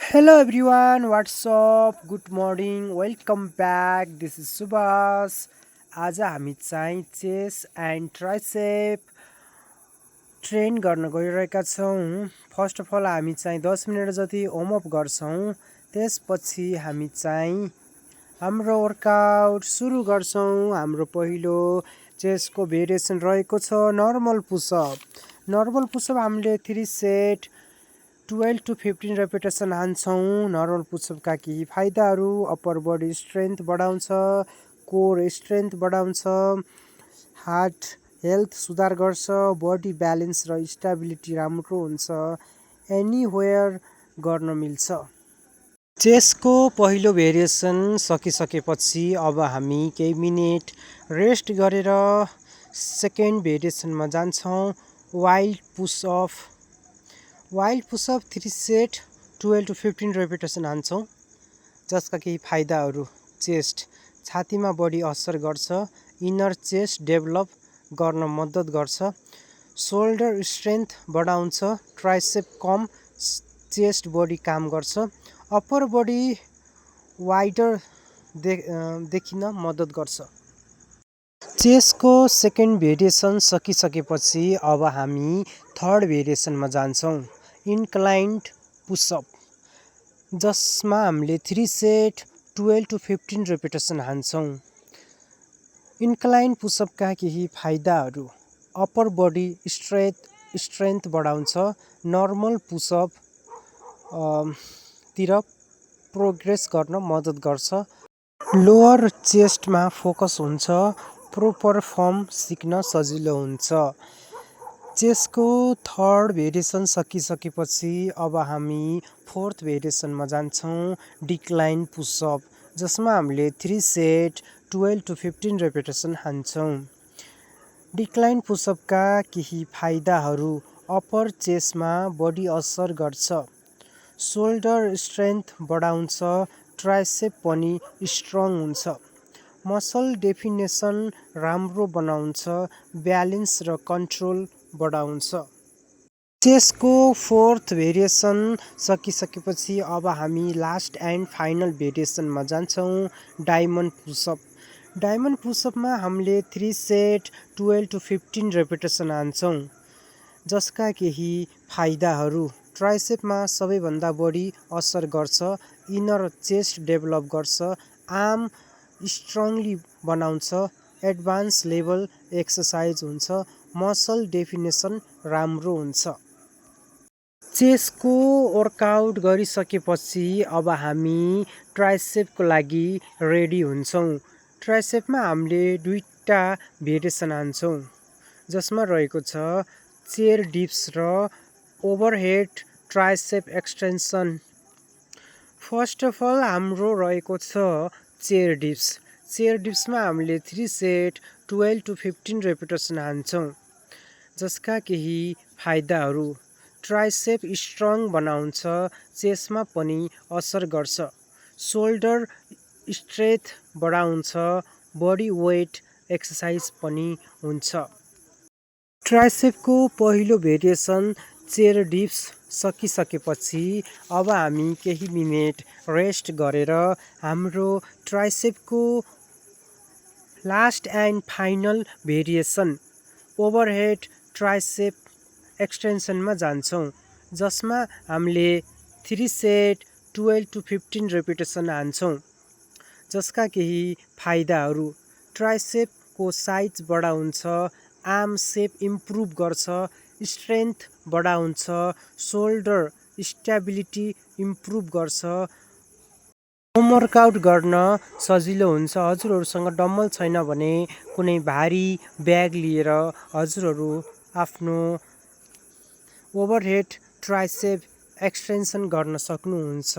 Hello everyone, what's up? Good morning, welcome back. This is Subhas. आज हामी चाहिँ chess and tricep train गर्न गइरहेका छौँ। फर्स्ट अफ अल हामी चाहिँ 10 मिनट जति वार्मअप गर्छौँ। त्यसपछि हामी चाहिँ हाम्रो वर्कआउट सुरु गर्छौँ। हाम्रो पहिलो चेसको भेरिएसन रहेको छ नर्मल पुसअप। नर्मल पुसअप हामीले 3 सेट 12 to 15 रेपिटेसन हान्छौँ। नर्मल पुसअपका केही फाइदाहरू: अप्पर बडी स्ट्रेन्थ बढाउँछ, कोर स्ट्रेन्थ बढाउँछ, हार्ट हेल्थ सुधार गर्छ, बडी ब्यालेन्स र स्टेबिलिटी राम्रो हुन्छ, एनीवेयर गर्न मिल्छ। चेसको पहिलो भेरिएसन सकिसकेपछि अब हामी केही मिनेट रेस्ट गरेर सेकेन्ड भेरिएसनमा जान्छौँ, wide pushup. Wide pushup 3 set 12 to 15 repetition हान्छौँ। जसका केही फाइदाहरू: चेस्ट छातीमा बढी असर गर्छ, इनर चेस्ट डेभलप गर्न मद्दत गर्छ, सोल्डर स्ट्रेन्थ बढाउँछ, ट्राइसेप कम चेस्ट बडी काम गर्छ, अप्पर बडी वाइडर देखिन मद्दत गर्छ। चेसको सेकेन्ड भेरिएसन सकिसकेपछि अब हामी थर्ड भेरिएसनमा जान्छौँ, इन्क्लाइन्ड पुसअप, जसमा हामीले 3 सेट 12 to 15 रेपिटेसन हान्छौँ। इन्क्लाइन्ड पुसअपका केही फाइदाहरू: अप्पर बडी स्ट्रेन्थ बढाउँछ, नर्मल पुसअप तिर प्रोग्रेस गर्न मद्दत गर्छ, लोअर चेस्टमा फोकस हुन्छ, प्रोपर फर्म सिक्न सजिलो हुन्छ। चेसको थर्ड भेरिएसन सकिसकेपछि अब हामी फोर्थ भेरिएसनमा जान्छौँ, डिक्लाइन पुसअप, जसमा हामीले 3 सेट 12 to 15 रेपिटेसन हान्छौँ। डिक्लाइन पुसअपका केही फाइदाहरू: अप्पर चेस्टमा बढी असर गर्छ, सोल्डर स्ट्रेन्थ बढाउँछ, ट्राइसेप पनि स्ट्रङ हुन्छ, मसल डेफिनेसन राम्रो बनाउँछ, ब्यालेन्स र कन्ट्रोल बढाउँछ। चेसको फोर्थ भेरिएसन सकिसकेपछि अब हामी लास्ट एन्ड फाइनल भेरिएसनमा जान्छौँ, डायमन्ड पुसअप। डायमन्ड पुसअपमा हामीले 3 सेट 12 to 15 रेपिटेसन हान्छौँ। जसका केही फाइदाहरू: ट्राइसेपमा सबैभन्दा बढी असर गर्छ, इनर चेस्ट डेभलप गर्छ, आर्म स्ट्रङली बनाउँछ, एडभान्स लेभल एक्सर्साइज हुन्छ, मसल डेफिनेसन राम्रो हुन्छ। चेसको वर्कआउट गरिसकेपछि अब हामी ट्राइसेपको लागि रेडी हुन्छौँ। ट्राइसेपमा हामीले 2टा भेरिएसन हान्छौँ, जसमा रहेको छ चेयर डिप्स र overhead tricep extension. First of all हाम्रो रहेको छ चेयर डिप्स। चेयर डिप्समा हामीले 3 सेट 12 to 15 रेपिटेसन हान्छौँ। जसका केही फाइदाहरू: ट्राइसेप स्ट्रङ बनाउँछ, चेस्टमा पनि असर गर्छ, सोल्डर स्ट्रेन्थ बढाउँछ, बडी वेट एक्सर्साइज पनि हुन्छ। ट्राइसेपको पहिलो भेरिएसन चेयर डिप्स सकिसकेपछि अब हामी केही मिनेट रेस्ट गरेर हाम्रो ट्राइसेपको last and final variation overhead tricep एक्सटेन्सनमा जान्छौँ। जसमा हामीले 3 सेट 12 to 15 रेपिटेसन हान्छौँ। जसका केही फाइदाहरू: ट्राइसेपको साइज बढाउँछ, आर्म सेप इम्प्रुभ गर्छ, स्ट्रेन्थ बढाउँछ, सोल्डर स्टेबिलिटी इम्प्रुभ गर्छ, होम वर्कआउट गर्न सजिलो हुन्छ। हजुरहरूसँग डम्बल छैन भने कुनै भारी ब्याग लिएर हजुरहरू आफ्नो ओभरहेड ट्राइसेप एक्सटेन्सन गर्न सक्नुहुन्छ।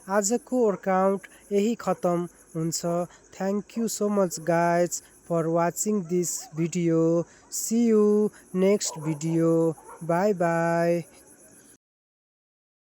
आजको वर्कआउट यही खतम हुन्छ। Thank you so much guys for watching this video. See you next video. Bye by.